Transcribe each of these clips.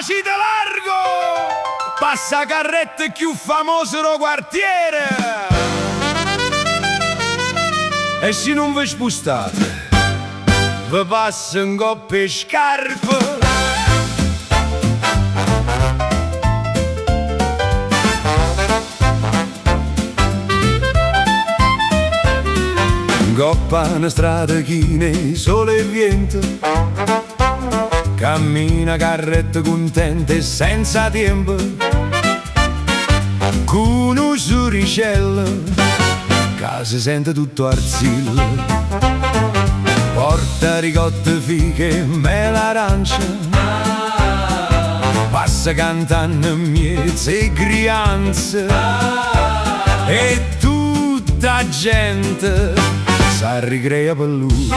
facile largo, passa carrette più famoso do quartiere. E se non vi spostate, vi passa un coppia scarpe. Coppa una strada chine, sole e vento, cammina carretta contenta e senza tempo, con un suricello che si sente tutto arzillo, porta ricotte, fiche, mele, arancia, passa cantando miezza e grianze, e tutta gente s'arricrea per lui.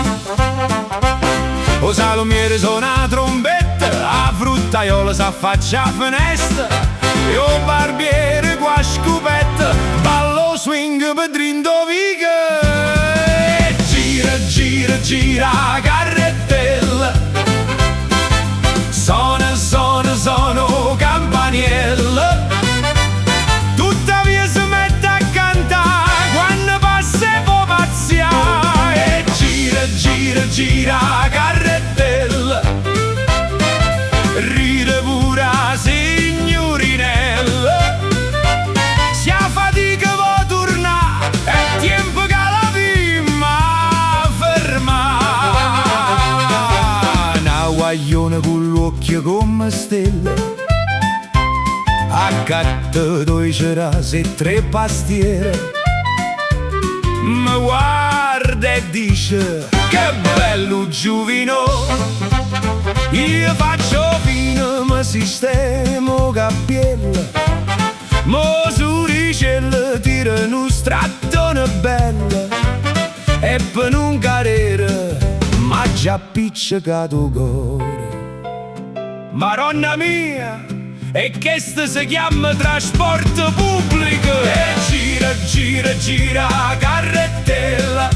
O salumiere suona la trombetta, la fruttaiola s'affaccia a finestra, e o barbiere qua scupetta ballo swing per Drindovica. E gira, gira, gira la carrettella, suona, suona, suona o campaniella, tuttavia si mette a cantare quando passa e può pazziare. E gira, gira, gira la carrettella, ride pure la signorinella, si ha fatica può tornare, è tempo che la prima ferma. Una guagliona con l'occhio come stelle, accatta due cerase e 3 pastiere, mi guarda e dice: che bello giovino, io faccio fino, mi sistemo cappiella, mo suricella tira un strattone bello, e per non cadere m'ha già appiccicato cuore. Maronna mia, e questo si chiama trasporto pubblico. E gira, gira, gira la carrettella,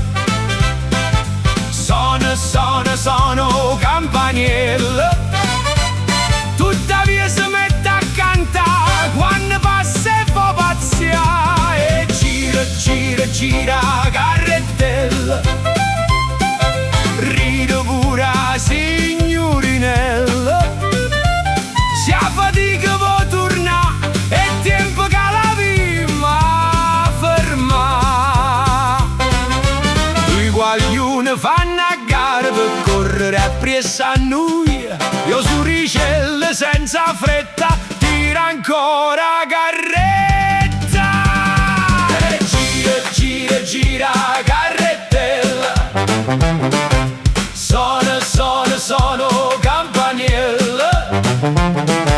suona, suona, suona campaniella, tuttavia si mette a cantare quando passa e può pazziare. E gira, gira, gira la carrettella, ride pure la signorinella, si ha fatica può tornare, è tempo che la prima ferma. I guaglioni fanno a gara per correre appresso a noi, io suricelle senza fretta tira ancora carretta. E gira, gira, gira la carrettella, suona, suona, suona campaniella,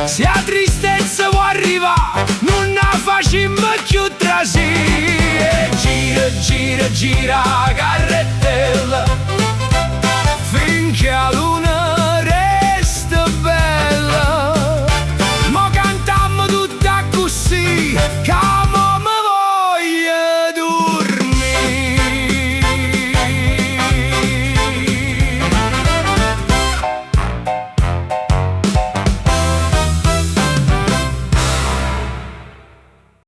se la tristezza può arrivare non la facciamo più trasì. E gira, gira, gira la carrettella,